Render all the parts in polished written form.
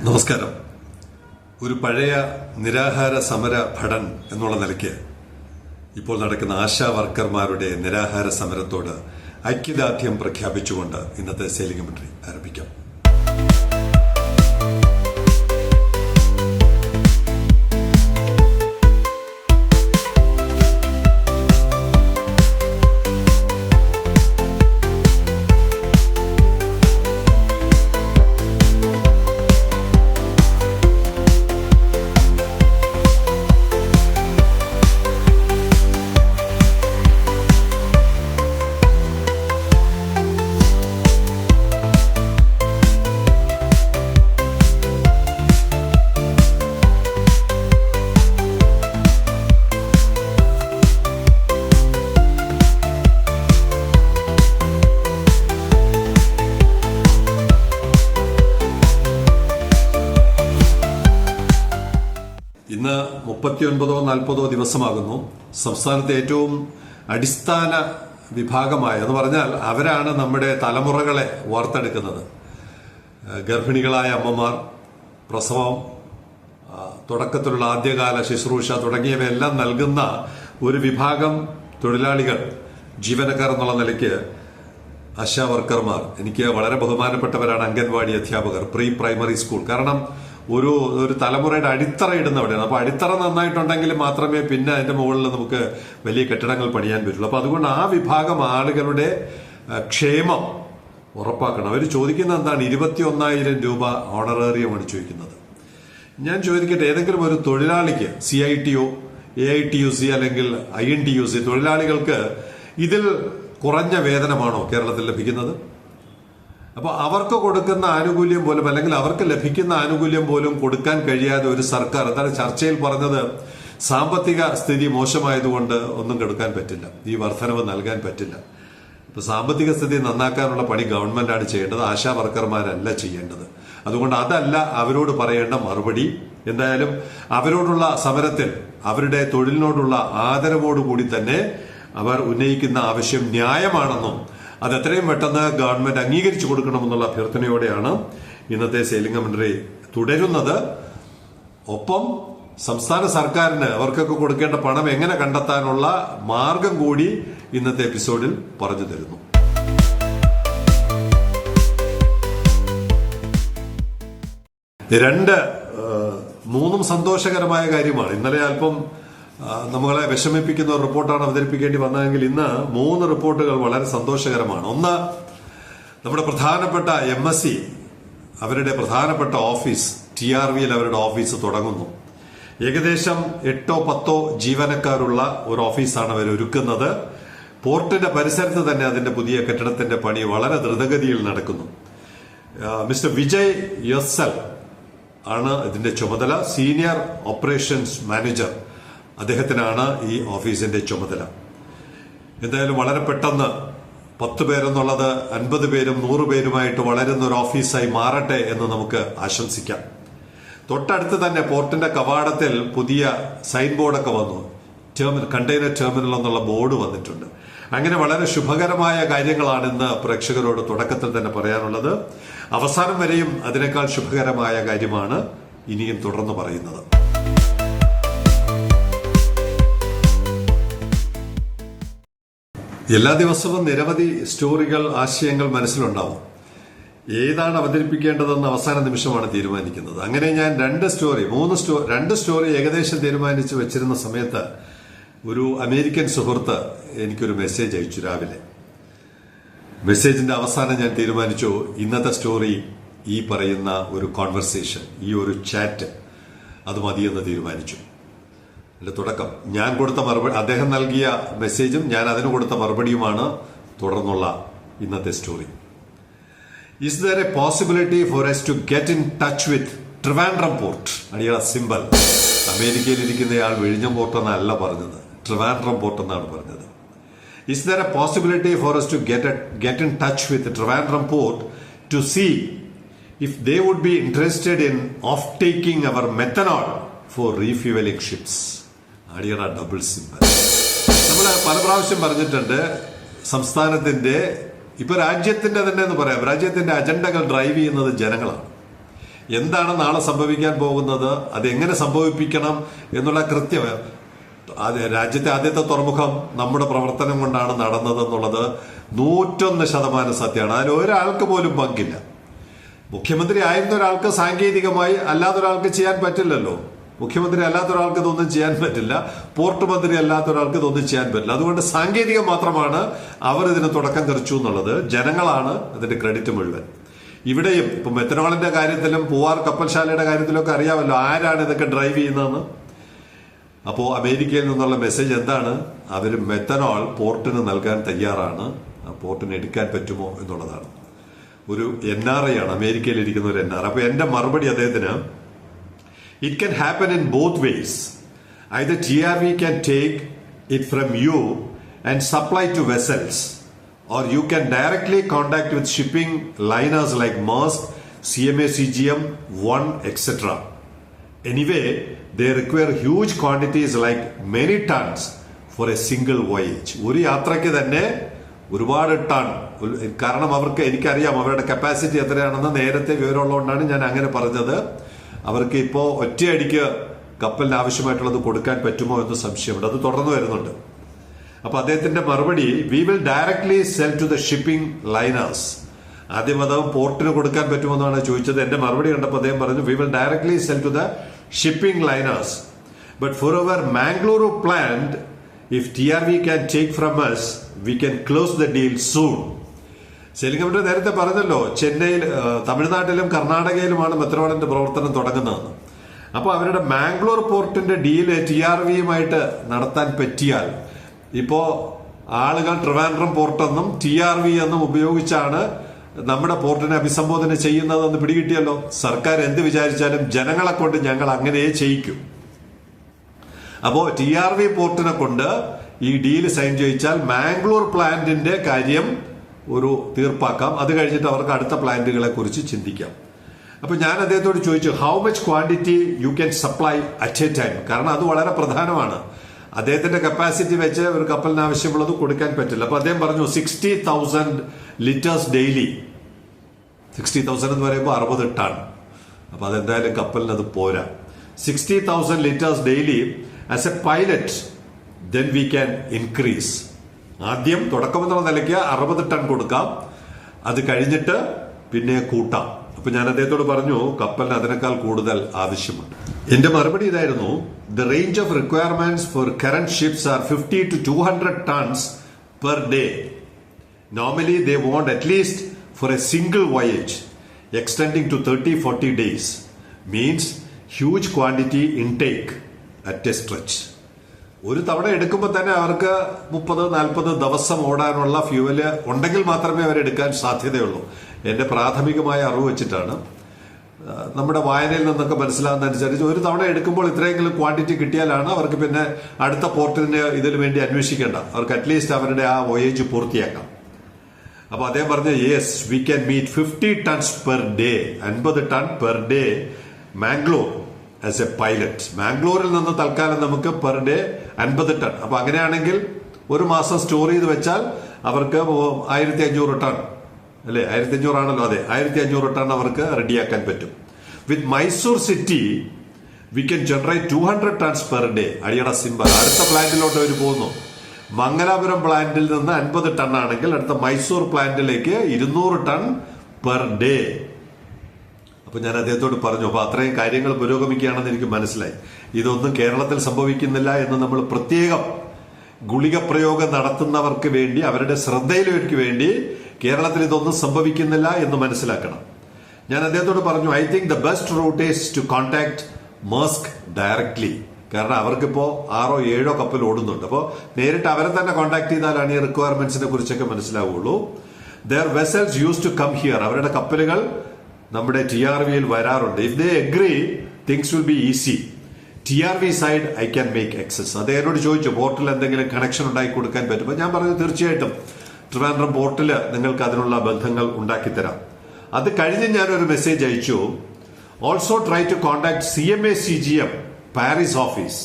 നമസ്കാരം. ഒരു പഴയ നിരാഹാര സമര ഭടൻ എന്നുള്ള നിലയ്ക്ക് ഇപ്പോൾ നടക്കുന്ന ആശാ വർക്കർമാരുടെ നിരാഹാര സമരത്തോട് ഐക്യദാർഢ്യം പ്രഖ്യാപിച്ചുകൊണ്ട് ഇന്നത്തെ സെയിലിംഗ് കമന്ററി ആരംഭിക്കാം. ഇന്ന് 39-40 ദിവസമാകുന്നു. സംസ്ഥാനത്തെ ഏറ്റവും അടിസ്ഥാന വിഭാഗമായ എന്ന് പറഞ്ഞാൽ അവരാണ് നമ്മുടെ തലമുറകളെ വാർത്തെടുക്കുന്നത്. ഗർഭിണികളായ അമ്മമാർ, പ്രസവം, തുടക്കത്തിലുള്ള ആദ്യകാല ശുശ്രൂഷ തുടങ്ങിയവയെല്ലാം നൽകുന്ന ഒരു വിഭാഗം തൊഴിലാളികൾ, ജീവനക്കാർ എന്നുള്ള നിലയ്ക്ക് ആശാ വർക്കർമാർ എനിക്ക് വളരെ ബഹുമാനപ്പെട്ടവരാണ്. അംഗൻവാടി അധ്യാപകർ, പ്രീ പ്രൈമറി സ്കൂൾ, കാരണം ഒരു തലമുറയുടെ അടിത്തറ ഇടുന്ന അവിടെയാണ്. അപ്പൊ അടിത്തറ നന്നായിട്ടുണ്ടെങ്കിൽ മാത്രമേ പിന്നെ അതിന്റെ മുകളിൽ നമുക്ക് വലിയ കെട്ടിടങ്ങൾ പണിയാൻ പറ്റുള്ളൂ. അപ്പൊ അതുകൊണ്ട് ആ വിഭാഗം ആളുകളുടെ ക്ഷേമം ഉറപ്പാക്കണം. അവർ ചോദിക്കുന്നത് എന്താണ്? 21,000 രൂപ ഓണറേറിയമാണ് ചോദിക്കുന്നത്. ഞാൻ ചോദിക്കട്ടെ, ഏതെങ്കിലും ഒരു തൊഴിലാളിക്ക് CITO, AITUC അല്ലെങ്കിൽ INTUC തൊഴിലാളികൾക്ക് ഇതിൽ കുറഞ്ഞ വേതനമാണോ കേരളത്തിൽ ലഭിക്കുന്നത്? അപ്പൊ അവർക്ക് കൊടുക്കുന്ന ആനുകൂല്യം പോലും അല്ലെങ്കിൽ അവർക്ക് ലഭിക്കുന്ന ആനുകൂല്യം പോലും കൊടുക്കാൻ കഴിയാതെ ഒരു സർക്കാർ, എന്താണ് ചർച്ചയിൽ പറഞ്ഞത്, സാമ്പത്തിക സ്ഥിതി മോശമായതുകൊണ്ട് ഒന്നും കൊടുക്കാൻ പറ്റില്ല, ഈ വർധനവ് നൽകാൻ പറ്റില്ല. ഇപ്പൊ സാമ്പത്തിക സ്ഥിതി നന്നാക്കാനുള്ള പണി ഗവൺമെന്റാണ് ചെയ്യേണ്ടത്, ആശാ വർക്കർമാരല്ല ചെയ്യേണ്ടത്. അതുകൊണ്ട് അതല്ല അവരോട് പറയേണ്ട മറുപടി. എന്തായാലും അവരോടുള്ള സമരത്തിൽ അവരുടെ തൊഴിലിനോടുള്ള ആദരവോടുകൂടി തന്നെ അവർ ഉന്നയിക്കുന്ന ആവശ്യം ന്യായമാണെന്നും അത് എത്രയും പെട്ടെന്ന് ഗവൺമെന്റ് അംഗീകരിച്ചു കൊടുക്കണമെന്നുള്ള അഭ്യർത്ഥനയോടെയാണ് ഇന്നത്തെ സെയിലിംഗ് കമന്ററി തുടരുന്നത്. ഒപ്പം സംസ്ഥാന സർക്കാരിന് അവർക്കൊക്കെ കൊടുക്കേണ്ട പണം എങ്ങനെ കണ്ടെത്താനുള്ള മാർഗം കൂടി ഇന്നത്തെ എപ്പിസോഡിൽ പറഞ്ഞു തരുന്നു. മൂന്നും സന്തോഷകരമായ കാര്യമാണ്. ഇന്നലെ അല്പം നമ്മളെ വിഷമിപ്പിക്കുന്ന ഒരു റിപ്പോർട്ടാണ് അവതരിപ്പിക്കേണ്ടി വന്നതെങ്കിൽ ഇന്ന് 3 റിപ്പോർട്ടുകൾ വളരെ സന്തോഷകരമാണ്. ഒന്ന്, നമ്മുടെ പ്രധാനപ്പെട്ട MSc അവരുടെ പ്രധാനപ്പെട്ട ഓഫീസ് TRVയിൽ അവരുടെ ഓഫീസ് തുടങ്ങുന്നു. ഏകദേശം 8-10 ജീവനക്കാരുള്ള ഒരു ഓഫീസാണ് അവർ ഒരുക്കുന്നത്. പോർട്ടിന്റെ പരിസരത്ത് തന്നെ അതിന്റെ പുതിയ കെട്ടിടത്തിന്റെ പണി വളരെ ദ്രുതഗതിയിൽ നടക്കുന്നു. മിസ്റ്റർ വിജയ് YSL ആണ് ഇതിന്റെ ചുമതല. സീനിയർ ഓപ്പറേഷൻസ് മാനേജർ, അദ്ദേഹത്തിനാണ് ഈ ഓഫീസിന്റെ ചുമതല. എന്തായാലും വളരെ പെട്ടെന്ന് 10 പേരെന്നുള്ളത് 50 പേരും 100 പേരുമായിട്ട് വളരുന്ന ഒരു ഓഫീസായി മാറട്ടെ എന്ന് നമുക്ക് ആശംസിക്കാം. തൊട്ടടുത്ത് തന്നെ പോർട്ടിന്റെ കവാടത്തിൽ പുതിയ സൈൻ ബോർഡൊക്കെ വന്നു. കണ്ടെയ്നർ ടെർമിനൽ എന്നുള്ള ബോർഡ് വന്നിട്ടുണ്ട്. അങ്ങനെ വളരെ ശുഭകരമായ കാര്യങ്ങളാണ് ഇന്ന് പ്രേക്ഷകരോട് തുടക്കത്തിൽ തന്നെ പറയാനുള്ളത്. അവസാനം വരെയും അതിനേക്കാൾ ശുഭകരമായ കാര്യമാണ് ഇനിയും തുടർന്ന് പറയുന്നത്. എല്ലാ ദിവസവും നിരവധി സ്റ്റോറികൾ, ആശയങ്ങൾ മനസ്സിലുണ്ടാവും. ഏതാണ് അവതരിപ്പിക്കേണ്ടതെന്ന് അവസാന നിമിഷമാണ് തീരുമാനിക്കുന്നത്. അങ്ങനെ ഞാൻ 2 സ്റ്റോറി ഏകദേശം തീരുമാനിച്ച് വെച്ചിരുന്ന സമയത്ത് ഒരു അമേരിക്കൻ സുഹൃത്ത് എനിക്കൊരു മെസ്സേജ് അയച്ചു രാവിലെ. മെസ്സേജിന്റെ അവസാനം ഞാൻ തീരുമാനിച്ചു, ഇന്നത്തെ സ്റ്റോറി ഈ പറയുന്ന ഒരു കോൺവെർസേഷൻ, ഈ ഒരു ചാറ്റ്, അത് മതിയെന്ന് തീരുമാനിച്ചു. തുടക്കം ഞാൻ കൊടുത്ത മറുപടി, അദ്ദേഹം നൽകിയ മെസ്സേജും ഞാൻ അതിന് കൊടുത്ത മറുപടിയുമാണ് തുടർന്നുള്ള ഇന്നത്തെ story. Is there a possibility for us to get in touch with Trivandrum Port? അടിയുള്ള സിമ്പൽ. അമേരിക്കയിൽ ഇരിക്കുന്നയാൾ വിഴിഞ്ഞം പോർട്ട് എന്നല്ല പറഞ്ഞത്, ട്രിവാൻഡ്രം പോർട്ട് എന്നാണ് പറഞ്ഞത്. Is there a possibility for us to get in touch with Trivandrum Port to see if they would be interested in off-taking our methanol for refueling ships? അടിയുടെ double symbol. നമ്മൾ പല പ്രാവശ്യം പറഞ്ഞിട്ടുണ്ട്, സംസ്ഥാനത്തിന്റെ ഇപ്പൊ രാജ്യത്തിന്റെ തന്നെ എന്ന് പറയാം, രാജ്യത്തിന്റെ അജണ്ടകൾ ഡ്രൈവ് ചെയ്യുന്നത് ജനങ്ങളാണ്. എന്താണ് നാളെ സംഭവിക്കാൻ പോകുന്നത്, അതെങ്ങനെ സംഭവിപ്പിക്കണം എന്നുള്ള രാജ്യത്തെ ആദ്യത്തെ തുറമുഖം നമ്മുടെ പ്രവർത്തനം കൊണ്ടാണ് നടന്നതെന്നുള്ളത് 101% സത്യമാണ്. അതിൽ ഒരാൾക്ക് പോലും പങ്കില്ല. മുഖ്യമന്ത്രി ആയിരുന്ന ഒരാൾക്ക് സാങ്കേതികമായി അല്ലാത്തൊരാൾക്ക് ചെയ്യാൻ പറ്റില്ലല്ലോ. മുഖ്യമന്ത്രി അല്ലാത്ത ഒരാൾക്ക് ഇതൊന്നും ചെയ്യാൻ പറ്റില്ല, പോർട്ട് മന്ത്രി അല്ലാത്ത ഒരാൾക്ക് ഇതൊന്നും ചെയ്യാൻ പറ്റില്ല. അതുകൊണ്ട് സാങ്കേതികം മാത്രമാണ് അവർ ഇതിന് തുടക്കം കുറിച്ചു എന്നുള്ളത്. ജനങ്ങളാണ് അതിന്റെ ക്രെഡിറ്റ് മുഴുവൻ. ഇവിടെയും ഇപ്പൊ മെത്തനോളിന്റെ കാര്യത്തിലും പൂവാർ കപ്പൽശാലയുടെ കാര്യത്തിലൊക്കെ അറിയാമല്ലോ ആരാണ് ഇതൊക്കെ ഡ്രൈവ് ചെയ്യുന്നതെന്ന്. അപ്പോൾ അമേരിക്കയിൽ നിന്നുള്ള മെസ്സേജ് എന്താണ്? അവർ മെത്തനോൾ പോർട്ടിന് നൽകാൻ തയ്യാറാണ്, പോർട്ടിന് എടുക്കാൻ പറ്റുമോ എന്നുള്ളതാണ്. ഒരു NRI ആണ്, അമേരിക്കയിൽ ഇരിക്കുന്ന ഒരു NRI. അപ്പൊ എന്റെ മറുപടി അദ്ദേഹത്തിന്, it can happen in both ways. Either TRV can take it from you and supply to vessels, or you can directly contact with shipping liners like Maersk, CMA CGM, One, etc. Anyway, they require huge quantities like many tons for a single voyage. ഒരു യാത്രയ്ക്ക് തന്നെ ഒരുപാട് ton. കാരണം എനിക്കറിയാം അവരുടെ capacity എത്രയാണെന്ന് നേരത്തെ വിവരമുള്ളതുകൊണ്ടാണ് ഞാൻ അങ്ങനെ പറഞ്ഞത്. അവർക്ക് ഇപ്പോ ഒറ്റയടിക്ക് കപ്പലിന് ആവശ്യമായിട്ടുള്ളത് കൊടുക്കാൻ പറ്റുമോ എന്ന് സംശയമുണ്ട്. അത് തുടർന്ന് വരുന്നുണ്ട്. അപ്പൊ അദ്ദേഹത്തിന്റെ മറുപടി, we will directly sell to the shipping liners. ആദ്യം അത് പോർട്ടിന് കൊടുക്കാൻ പറ്റുമെന്നാണ് ചോദിച്ചത്. എന്റെ മറുപടി കണ്ടപ്പോൾ അദ്ദേഹം പറഞ്ഞു, we will directly sell to the shipping liners. But for our Mangaluru plant, if TRV can take from us, we can close the deal soon. സെലിംഗമിന്റെ നേരത്തെ പറഞ്ഞല്ലോ, ചെന്നൈയിൽ, തമിഴ്നാട്ടിലും കർണാടകയിലുമാണ് മെത്തനോളിന്റെ പ്രവർത്തനം തുടങ്ങുന്നതെന്ന്. അപ്പൊ അവരുടെ മാംഗ്ലൂർ പോർട്ടിന്റെ ഡീല് TRVയുമായിട്ട് നടത്താൻ പറ്റിയാൽ, ഇപ്പോ ആളുകൾ ട്രിവാൻഡ്രം പോർട്ടെന്നും TRV എന്നും ഉപയോഗിച്ചാണ് നമ്മുടെ പോർട്ടിനെ അഭിസംബോധന ചെയ്യുന്നതെന്ന് പിടികിട്ടിയല്ലോ. സർക്കാർ എന്ത് വിചാരിച്ചാലും ജനങ്ങളെ കൊണ്ട് ഞങ്ങൾ അങ്ങനെ ചെയ്യിക്കും. അപ്പോ TRV പോർട്ടിനെ കൊണ്ട് ഈ ഡീല് സൈൻ ചെയ്യിച്ചാൽ മാംഗ്ലൂർ പ്ലാന്റിന്റെ കാര്യം ഒരു തീർപ്പാക്കാം. അത് കഴിഞ്ഞിട്ട് അവർക്ക് അടുത്ത പ്ലാന്റുകളെ കുറിച്ച് ചിന്തിക്കാം. അപ്പൊ ഞാൻ അദ്ദേഹത്തോട് ചോദിച്ചു, how much quantity you can supply at A time? കാരണം അത് വളരെ പ്രധാനമാണ്. അദ്ദേഹത്തിന്റെ കപ്പാസിറ്റി വെച്ച് ഒരു കപ്പലിന് ആവശ്യമുള്ളത് കൊടുക്കാൻ പറ്റില്ല. അപ്പൊ അദ്ദേഹം പറഞ്ഞു 60,000 ലിറ്റേഴ്സ് ഡെയിലി. 60,000 എന്ന് പറയുമ്പോൾ 60 ടൺ. അപ്പൊ അതെന്തായാലും കപ്പലിന് അത് പോരാ. 60,000 litres daily as a pilot, then we can increase. ആദ്യം തുടക്കമെന്നുള്ള നിലയ്ക്ക് 60 ടൺ കൊടുക്കാം, അത് കഴിഞ്ഞിട്ട് പിന്നെ കൂട്ടാം. അപ്പൊ ഞാൻ അദ്ദേഹത്തോട് പറഞ്ഞു, കപ്പലിന് അതിനേക്കാൾ കൂടുതൽ ആവശ്യമുണ്ട്. എന്റെ മറുപടി ഇതായിരുന്നു, the range of requirements four current ships R 50 to 200 tons per day. Normally they want at least for a single voyage extending to 30-40 days. Means huge quantity intake at a stretch. ഒരു തവണ എടുക്കുമ്പോൾ തന്നെ അവർക്ക് 30-40 ദിവസം ഓടാനുള്ള fuel ഉണ്ടെങ്കിൽ മാത്രമേ അവരെടുക്കാൻ സാധ്യതയുള്ളൂ. എന്റെ പ്രാഥമികമായ അറിവ് വെച്ചിട്ടാണ്, നമ്മുടെ വായനയിൽ നിന്നൊക്കെ മനസ്സിലാകുന്നതനുസരിച്ച് ഒരു തവണ എടുക്കുമ്പോൾ ഇത്രയെങ്കിലും ക്വാണ്ടിറ്റി കിട്ടിയാലാണ് അവർക്ക് പിന്നെ അടുത്ത പോർട്ടിന് ഇതിനു വേണ്ടി അന്വേഷിക്കേണ്ട. അവർക്ക് അറ്റ്ലീസ്റ്റ് അവരുടെ ആ വോയേജ് പൂർത്തിയാക്കാം. അപ്പൊ അദ്ദേഹം പറഞ്ഞു, yes, we can meet 50 tons per day. 50 ton per day Mangalore as a pilot. മാംഗ്ലൂരിൽ നിന്ന് തൽക്കാലം നമുക്ക് പെർ ഡേ 50 ടൺ. അപ്പൊ അങ്ങനെയാണെങ്കിൽ ഒരു മാസം സ്റ്റോർ ചെയ്ത് വെച്ചാൽ അവർക്ക് 1500 ടൺ അല്ലെ, 1500 ആണല്ലോ, അതെ, 1500 ടൺ അവർക്ക് റെഡിയാക്കാൻ പറ്റും. With Mysore city we can generate 200 tons per day. അടിയട സിമ്പൽ. അടുത്ത പ്ലാന്റിലോട്ട് അവർ പോകുന്നു. മംഗലാപുരം പ്ലാന്റിൽ നിന്ന് 50 ടൺ ആണെങ്കിൽ അടുത്ത മൈസൂർ പ്ലാന്റിലേക്ക് 200 ടൺ പെർ ഡേ. അപ്പൊ ഞാൻ അദ്ദേഹത്തോട് പറഞ്ഞു, അപ്പൊ അത്രയും കാര്യങ്ങൾ പുരോഗമിക്കുകയാണെന്ന് എനിക്ക് മനസ്സിലായി. ഇതൊന്നും കേരളത്തിൽ സംഭവിക്കുന്നില്ല എന്ന് നമ്മൾ പ്രത്യേകം ഗുളിക പ്രയോഗം നടത്തുന്നവർക്ക് വേണ്ടി, അവരുടെ ശ്രദ്ധയിലേക്ക് വേണ്ടി കേരളത്തിൽ ഇതൊന്നും സംഭവിക്കുന്നില്ല എന്ന് മനസ്സിലാക്കണം. ഞാൻ അദ്ദേഹത്തോട് പറഞ്ഞു, I think the best route is to contact Maersk directly. കാരണം അവർക്കിപ്പോ 6-7 കപ്പൽ ഓടുന്നുണ്ട്. അപ്പോൾ നേരിട്ട് അവരെ തന്നെ കോൺടാക്ട് ചെയ്താലാണ് ഈ റിക്വയർമെന്റ്സിനെ കുറിച്ചൊക്കെ മനസ്സിലാവുള്ളൂ. Their vessels use to come here. അവരുടെ കപ്പലുകൾ നമ്മുടെ TRVയിൽ വരാറുണ്ട്. If they agree, things will be easy. TRV side I can make access. അദ്ദേഹത്തോട് ചോദിച്ചു, പോർട്ടിൽ എന്തെങ്കിലും കണക്ഷൻ ഉണ്ടാക്കി കൊടുക്കാൻ പറ്റുമോ? ഞാൻ പറഞ്ഞു, തീർച്ചയായിട്ടും ട്രിവാൻഡ്രം പോർട്ടില് നിങ്ങൾക്ക് അതിനുള്ള ബന്ധങ്ങൾ ഉണ്ടാക്കിത്തരാം. അത് കഴിഞ്ഞ് ഞാനൊരു മെസ്സേജ് അയച്ചു, also try to contact CMA CGM Paris office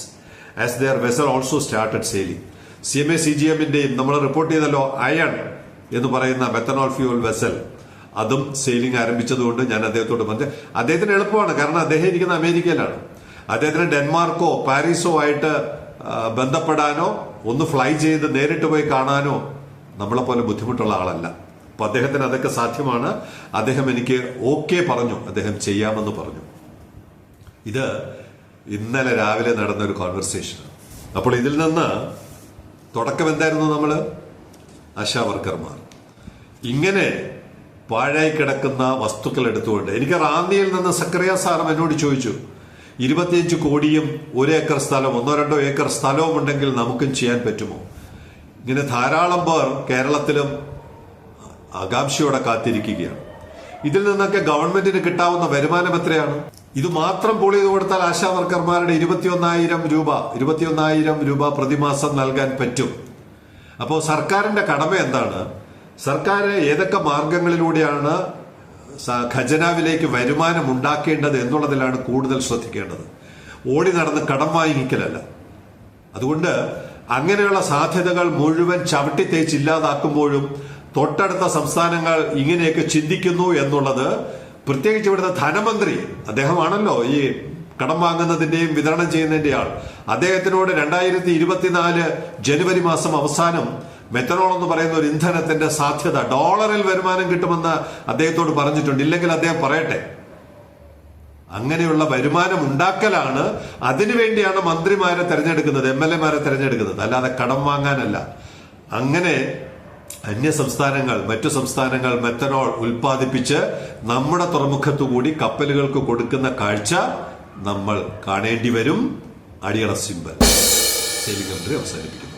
as their vessel also started sailing. CMA CGMന്റെയും നമ്മൾ റിപ്പോർട്ട് ചെയ്തല്ലോ, അയൺ എന്ന് പറയുന്ന മെത്തനോൾ ഫ്യൂവൽ വെസൽ, അതും സെയിലിംഗ് ആരംഭിച്ചതുകൊണ്ട് ഞാൻ അദ്ദേഹത്തോട് പറഞ്ഞു. അദ്ദേഹത്തിന് എളുപ്പമാണ്, കാരണം അദ്ദേഹം ഇരിക്കുന്ന അമേരിക്കയിലാണ്. അദ്ദേഹത്തിന് ഡെൻമാർക്കോ പാരീസോ ആയിട്ട് ബന്ധപ്പെടാനോ ഒന്ന് ഫ്ലൈ ചെയ്ത് നേരിട്ട് പോയി കാണാനോ നമ്മളെ പോലെ ബുദ്ധിമുട്ടുള്ള ആളല്ല. അപ്പൊ അദ്ദേഹത്തിന് അതൊക്കെ സാധ്യമാണ്. അദ്ദേഹം എനിക്ക് ഓക്കെ പറഞ്ഞു, അദ്ദേഹം ചെയ്യാമെന്ന് പറഞ്ഞു. ഇത് ഇന്നലെ രാവിലെ നടന്ന ഒരു കോൺവെർസേഷൻ. അപ്പോൾ ഇതിൽ നിന്ന് തുടക്കം എന്തായിരുന്നു? നമ്മള് ആശാ വർക്കർമാർ ഇങ്ങനെ പാഴായി കിടക്കുന്ന വസ്തുക്കൾ എടുത്തുകൊണ്ട്, എനിക്ക് റാന്നിയിൽ നിന്ന് സക്കറിയ സാറും എന്നോട് ചോദിച്ചു, 25 കോടിയും 1 ഏക്കർ സ്ഥലം 1-2 ഏക്കർ സ്ഥലവും ഉണ്ടെങ്കിൽ നമുക്കും ചെയ്യാൻ പറ്റുമോ? ഇങ്ങനെ ധാരാളം പേർ കേരളത്തിലും ആകാംക്ഷയോടെ കാത്തിരിക്കുകയാണ്. ഇതിൽ നിന്നൊക്കെ ഗവൺമെന്റിന് കിട്ടാവുന്ന വരുമാനം എത്രയാണ്? ഇത് മാത്രം പോൾ ചെയ്ത് കൊടുത്താൽ ആശാ വർക്കർമാരുടെ 21,000 രൂപ പ്രതിമാസം നൽകാൻ പറ്റും. അപ്പോൾ സർക്കാരിന്റെ കടമ എന്താണ്? സർക്കാർ ഏതൊക്കെ മാർഗങ്ങളിലൂടെയാണ് ഖജനാവിലേക്ക് വരുമാനം ഉണ്ടാക്കേണ്ടത് എന്നുള്ളതിലാണ് കൂടുതൽ ശ്രദ്ധിക്കേണ്ടത്. ഓടി നടന്ന് കടം വാങ്ങിക്കലല്ല. അതുകൊണ്ട് അങ്ങനെയുള്ള സാധ്യതകൾ മുഴുവൻ ചവിട്ടി തേച്ചില്ലാതാക്കുമ്പോഴും തൊട്ടടുത്ത സംസ്ഥാനങ്ങൾ ഇങ്ങനെയൊക്കെ ചിന്തിക്കുന്നു എന്നുള്ളത്, പ്രത്യേകിച്ച് ഇവിടുത്തെ ധനമന്ത്രി, അദ്ദേഹമാണല്ലോ ഈ കടം വാങ്ങുന്നതിന്റെയും വിതരണം ചെയ്യുന്നതിന്റെ ആൾ. അദ്ദേഹത്തിനോട് 2024 ജനുവരി മാസം അവസാനം മെത്തനോൾ എന്ന് പറയുന്ന ഒരു ഇന്ധനത്തിന്റെ സാധ്യത ഡോളറിൽ വരുമാനം കിട്ടുമെന്ന് അദ്ദേഹത്തോട് പറഞ്ഞിട്ടുണ്ട്. ഇല്ലെങ്കിൽ അദ്ദേഹം പറയട്ടെ. അങ്ങനെയുള്ള വരുമാനം ഉണ്ടാക്കലാണ്, അതിനുവേണ്ടിയാണ് മന്ത്രിമാരെ തെരഞ്ഞെടുക്കുന്നത്, MLA-മാരെ തെരഞ്ഞെടുക്കുന്നത്, അല്ലാതെ കടം വാങ്ങാനല്ല. അങ്ങനെ അന്യ സംസ്ഥാനങ്ങൾ, മറ്റു സംസ്ഥാനങ്ങൾ മെത്തനോൾ ഉൽപ്പാദിപ്പിച്ച് നമ്മുടെ തുറമുഖത്തുകൂടി കപ്പലുകൾക്ക് കൊടുക്കുന്ന കാഴ്ച നമ്മൾ കാണേണ്ടി വരും. അടിയറ സിമ്പൽ. സെയിലിംഗ് കമ്പനി അവസാനിപ്പിക്കുന്നു.